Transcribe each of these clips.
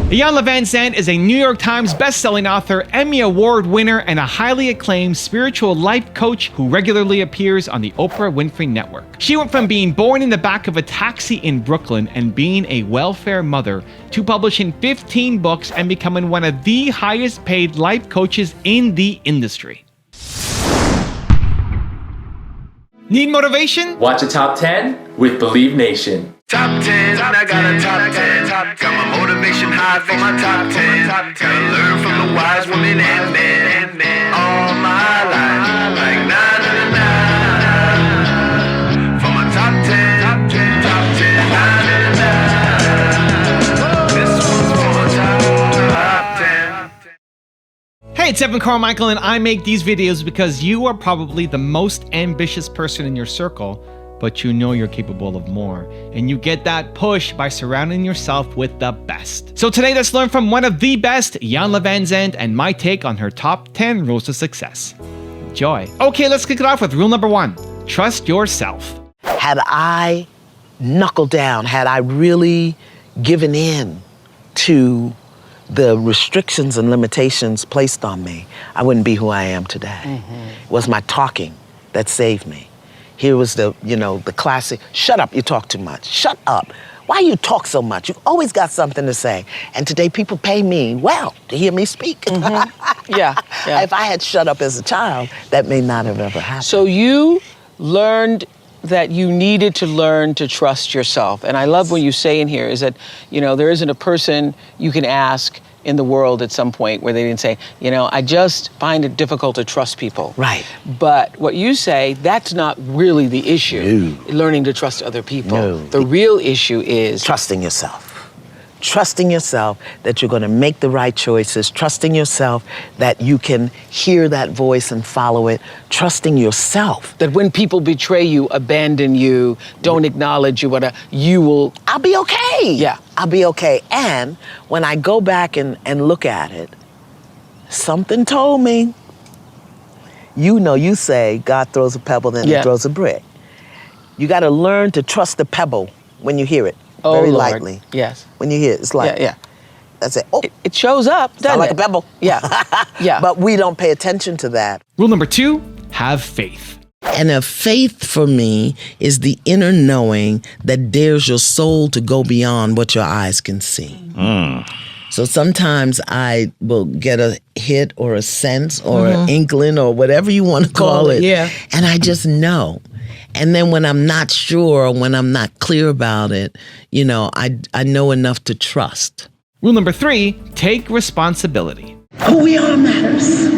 Iyanla Vanzant is a New York Times best-selling author, Emmy Award winner, and a highly acclaimed spiritual life coach who regularly appears on the Oprah Winfrey Network. She went from being born in the back of a taxi in Brooklyn and being a welfare mother to publishing 15 books and becoming one of the highest-paid life coaches in the industry. Need motivation? Watch a top 10 with Believe Nation. Top 10, I got a top 10. Got my motivation high for my top 10. Gotta learn from the wise women and men. All my life, like na na na na. For my top 10, top 10, na na na na. This one's for my top 10. Hey, it's Evan Carmichael, and I make these videos because you are probably the most ambitious person in your circle, but you know you're capable of more. And you get that push by surrounding yourself with the best. So today, let's learn from one of the best, Iyanla Vanzant, and my take on her top 10 rules to success. Enjoy. Okay, let's kick it off with rule number 1. Trust yourself. Had I knuckled down, had I really given in to the restrictions and limitations placed on me, I wouldn't be who I am today. It was my talking that saved me. Here was the classic, shut up, you talk too much. Shut up. Why you talk so much? You've always got something to say. And today people pay me well to hear me speak. Yeah. If I had shut up as a child, that may not have ever happened. So you learned that you needed to learn to trust yourself. And I love when you say in here is that, there isn't a person you can ask in the world at some point where they didn't say, I just find it difficult to trust people. Right. But what you say, that's not really the issue. No. Learning to trust other people. No. The real issue is trusting yourself. Trusting yourself that you're going to make the right choices. Trusting yourself that you can hear that voice and follow it. Trusting yourself. that when people betray you, abandon you, don't acknowledge you, you will. I'll be okay. Yeah. I'll be okay. And when I go back and look at it, something told me, you say God throws a pebble, then he throws a brick. You got to learn to trust the pebble when you hear it. Very Lord. lightly. Yes. When you hear it, it's like, that's it. Oh, It shows up, doesn't sound like it? a pebble. Yeah. Yeah. But we don't pay attention to that. Rule number 2, have faith. And a faith for me is the inner knowing that dares your soul to go beyond what your eyes can see. So sometimes I will get a hit or a sense or an inkling or whatever you want to call it. Yeah. And I just know. And then when I'm not sure or when I'm not clear about it, I know enough to trust. Rule number 3, take responsibility. Who we are matters.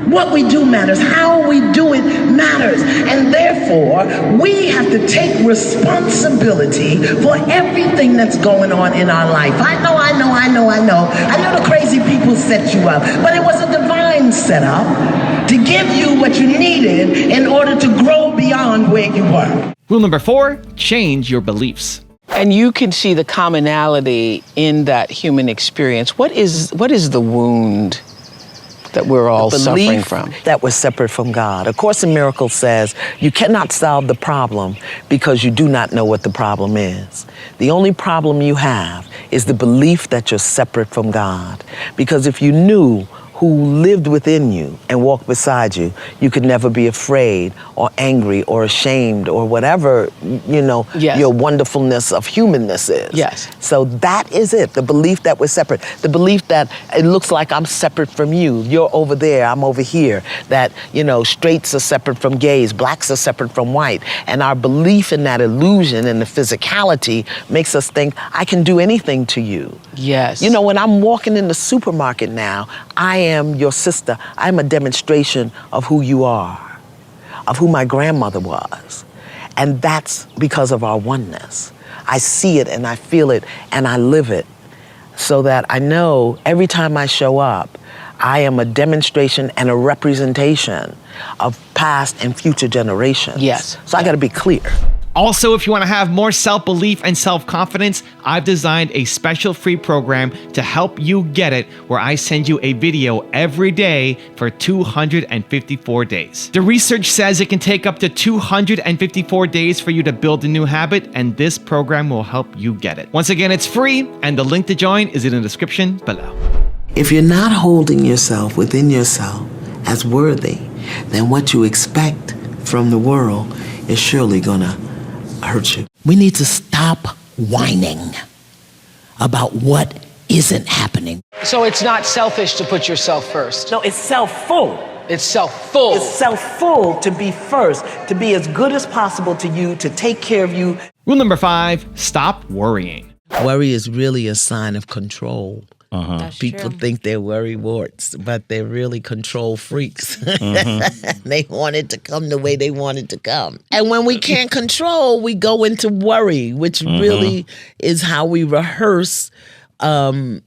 What we do matters. How we do it matters. And therefore, we have to take responsibility for everything that's going on in our life. I know. I know the crazy people set you up, but it was a divine setup to give you what you needed in order to grow beyond where you were. Rule number 4, change your beliefs. And you can see the commonality in that human experience. What is the wound that we're all suffering from? That we're separate from God. A Course in Miracles says you cannot solve the problem because you do not know what the problem is. The only problem you have is the belief that you're separate from God. Because if you knew who lived within you and walked beside you, you could never be afraid or angry or ashamed or whatever, your wonderfulness of humanness is. Yes. So that is it, the belief that we're separate. The belief that it looks like I'm separate from you. You're over there, I'm over here. That, straights are separate from gays, blacks are separate from white. And our belief in that illusion and the physicality makes us think, I can do anything to you. Yes. When I'm walking in the supermarket now, I am your sister. I'm a demonstration of who you are, of who my grandmother was. And that's because of our oneness. I see it and I feel it and I live it so that I know every time I show up, I am a demonstration and a representation of past and future generations. Yes. So I got to be clear. Also, if you want to have more self-belief and self-confidence, I've designed a special free program to help you get it, where I send you a video every day for 254 days. The research says it can take up to 254 days for you to build a new habit, and this program will help you get it. Once again, it's free, and the link to join is in the description below. If you're not holding yourself within yourself as worthy, then what you expect from the world is surely gonna hurt you. We need to stop whining about what isn't happening. So it's not selfish to put yourself first. No, it's self-full. It's self-full. It's self-full to be first, to be as good as possible to you, to take care of you. Rule number 5, stop worrying. Worry is really a sign of control. That's People true. think they're worry warts, but they're really control freaks. They want it to come the way they want it to come. And when we can't control, we go into worry, which really is how we rehearse the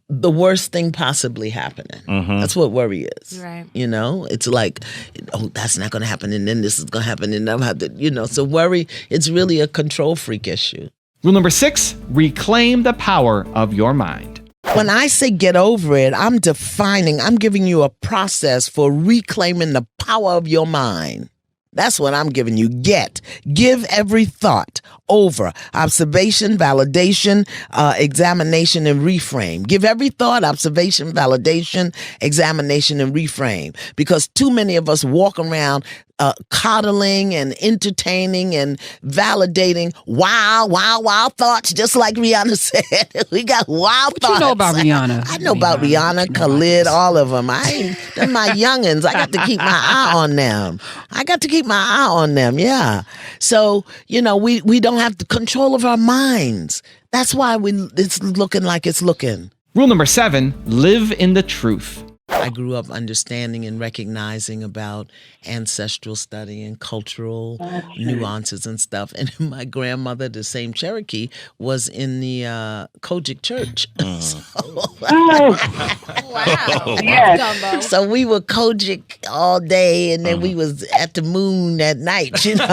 worst thing possibly happening. That's what worry is. Right. You know, it's like, oh, that's not going to happen, and then this is going to happen, and I'm have to, you know. So worry, it's really a control freak issue. Rule number 6, reclaim the power of your mind. When I say get over it, I'm giving you a process for reclaiming the power of your mind. That's what I'm giving you. Give every thought over. Observation, validation, examination, and reframe. Give every thought, observation, validation, examination, and reframe. Because too many of us walk around coddling and entertaining and validating wild thoughts, just like Rihanna said. We got wild thoughts. What you know about Rihanna? I know about Rihanna, Khalid, all of them. They're my youngins. I got to keep my eye on them. Yeah. So, you know, we don't have the control of our minds. That's why it's looking like it's looking. Rule number 7, live in the truth. I grew up understanding and recognizing about ancestral study and cultural nuances and stuff. And my grandmother, the same Cherokee, was in the Kojic church. Wow. So we were Kojic all day, and then we was at the moon at night, you know.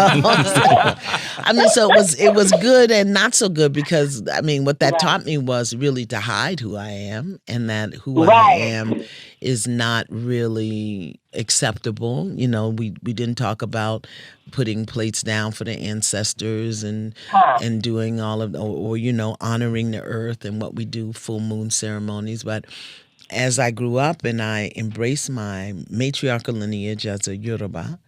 So it was good and not so good, because what that taught me was really to hide who I am, and that who I am is not really acceptable. You know, we didn't talk about putting plates down for the ancestors and doing all of, or you know, honoring the earth and what we do, full moon ceremonies. But as I grew up and I embraced my matriarchal lineage as a Yoruba,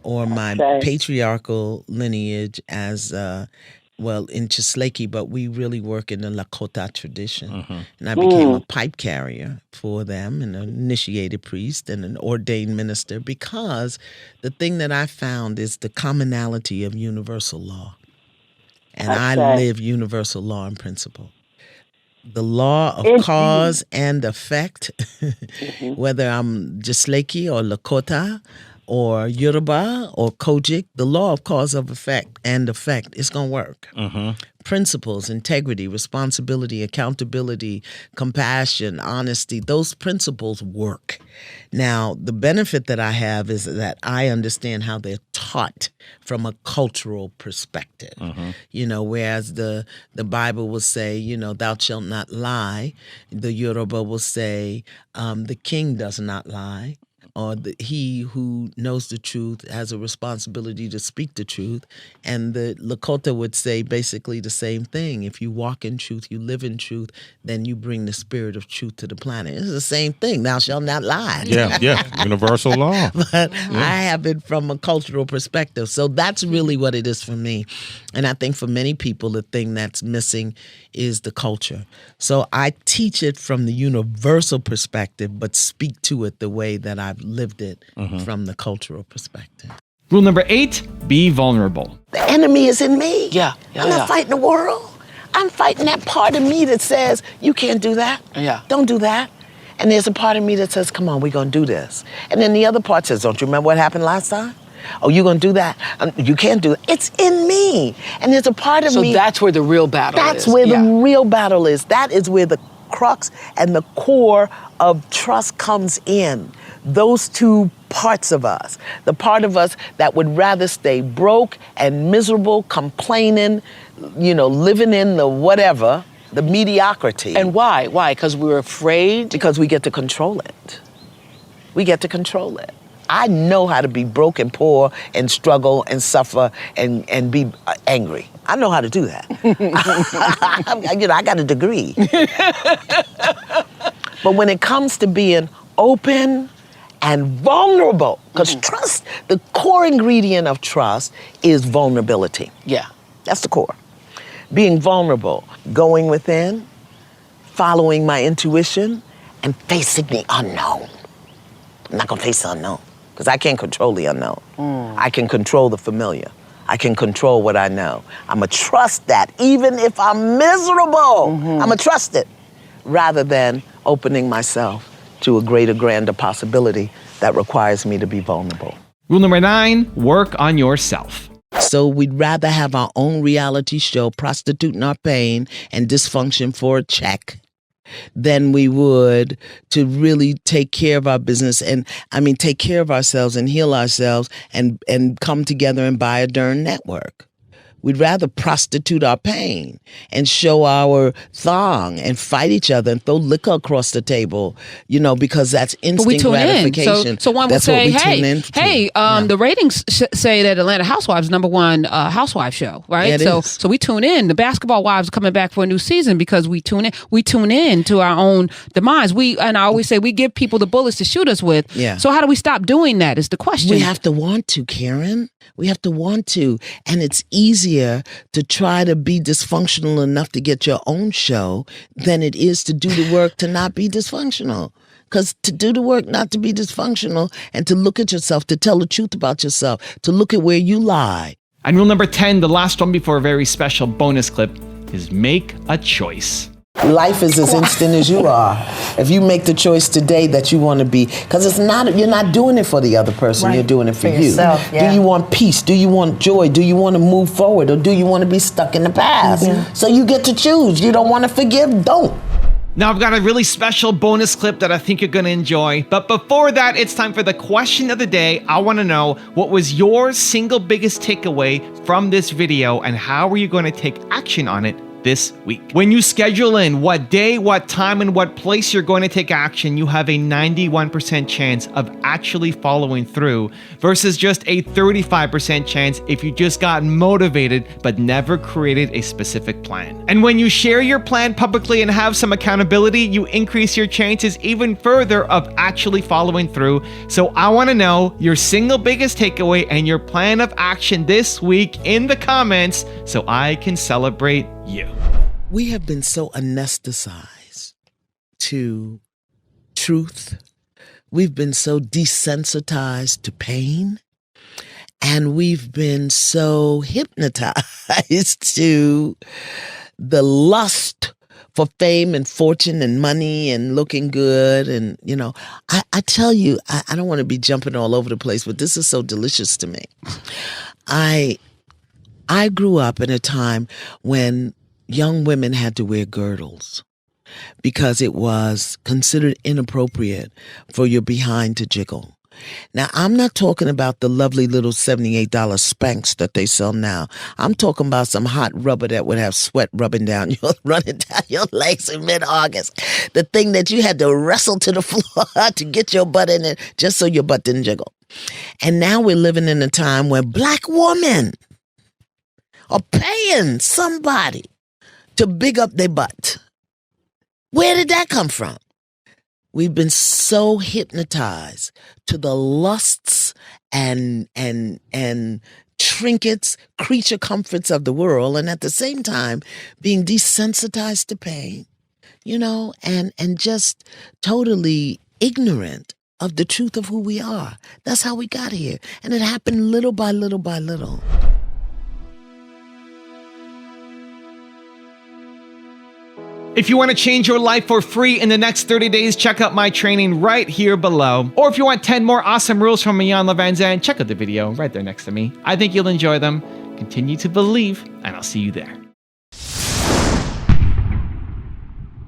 or my patriarchal lineage as in Chisleki, but we really work in the Lakota tradition. And I became a pipe carrier for them, and an initiated priest and an ordained minister, because the thing that I found is the commonality of universal law. And I live universal law and principle. The law of cause and effect, whether I'm Chisleki or Lakota or Yoruba or Kojic, the law of cause of effect and effect is going to work. Principles, integrity, responsibility, accountability, compassion, honesty, those principles work. Now, the benefit that I have is that I understand how they're taught from a cultural perspective. You know, whereas the Bible will say, you know, thou shalt not lie, the Yoruba will say, the king does not lie. Or he who knows the truth has a responsibility to speak the truth. And the Lakota would say basically the same thing. If you walk in truth, you live in truth, then you bring the spirit of truth to the planet. It's the same thing. Thou shalt not lie. Yeah. Universal law. But I have it from a cultural perspective. So that's really what it is for me. And I think for many people, the thing that's missing is the culture. So I teach it from the universal perspective, but speak to it the way that I've lived it from the cultural perspective. Rule number 8, be vulnerable. The enemy is in me. Yeah. I'm not fighting the world. I'm fighting that part of me that says, you can't do that. Yeah. Don't do that. And there's a part of me that says, come on, we're going to do this. And then the other part says, don't you remember what happened last time? Oh, you're going to do that? You can't do it. It's in me. And there's a part of me. So that's where the real battle is. That's where the real battle is. That is where the crux and the core of trust comes in. Those two parts of us, the part of us that would rather stay broke and miserable, complaining, living in the whatever, the mediocrity. And why? Why? Because we're afraid? Because we get to control it. We get to control it. I know how to be broke and poor and struggle and suffer and be angry. I know how to do that. I got a degree. But when it comes to being open and vulnerable, because trust, the core ingredient of trust is vulnerability. Yeah. That's the core. Being vulnerable, going within, following my intuition, and facing the unknown. I'm not gonna face the unknown, because I can't control the unknown. I can control the familiar. I can control what I know. I'ma trust that, even if I'm miserable, I'ma trust it, rather than opening myself to a greater, grander possibility that requires me to be vulnerable. Rule number 9, work on yourself. So we'd rather have our own reality show prostituting our pain and dysfunction for a check than we would to really take care of our business and, take care of ourselves and heal ourselves and come together and buy a darn network. We'd rather prostitute our pain and show our thong and fight each other and throw liquor across the table, because that's instant gratification. So one would That's say, what we tune in to. the ratings say that Atlanta Housewives is #1 housewife show, right? Yeah, it is. So we tune in. The Basketball Wives are coming back for a new season because we tune in. We tune in to our own demise. And I always say we give people the bullets to shoot us with. Yeah. So how do we stop doing that is the question. We have to want to, Karen. We have to want to. And it's easier to try to be dysfunctional enough to get your own show than it is to do the work to not be dysfunctional. Because to do the work not to be dysfunctional and to look at yourself, to tell the truth about yourself, to look at where you lie. And rule number 10, the last one before a very special bonus clip, is make a choice. Life is as instant as you are. If you make the choice today that you want to be, because you're not doing it for the other person, Right. you're doing it for you. yourself, yeah. Do you want peace? Do you want joy? Do you want to move forward? Or do you want to be stuck in the past? So you get to choose. You don't want to forgive? Don't. Now I've got a really special bonus clip that I think you're going to enjoy. But before that, it's time for the question of the day. I want to know, what was your single biggest takeaway from this video and how are you going to take action on it this week? When you schedule in what day, what time, and what place you're going to take action, you have a 91% chance of actually following through versus just a 35% chance if you just got motivated but never created a specific plan. And when you share your plan publicly and have some accountability, you increase your chances even further of actually following through. So I want to know your single biggest takeaway and your plan of action this week in the comments so I can celebrate you. We have been so anesthetized to truth. We've been so desensitized to pain. And we've been so hypnotized to the lust for fame and fortune and money and looking good. And, I tell you, I don't want to be jumping all over the place, but this is so delicious to me. I grew up in a time when young women had to wear girdles because it was considered inappropriate for your behind to jiggle. Now, I'm not talking about the lovely little $78 Spanx that they sell now. I'm talking about some hot rubber that would have sweat running down your legs in mid-August. The thing that you had to wrestle to the floor to get your butt in it just so your butt didn't jiggle. And now we're living in a time where Black women are paying somebody to big up their butt. Where did that come from? We've been so hypnotized to the lusts and trinkets, creature comforts of the world, and at the same time being desensitized to pain, and just totally ignorant of the truth of who we are. That's how we got here. And it happened little by little by little. If you want to change your life for free in the next 30 days, check out my training right here below. Or if you want 10 more awesome rules from Iyanla Vanzant, check out the video right there next to me. I think you'll enjoy them. Continue to believe, and I'll see you there.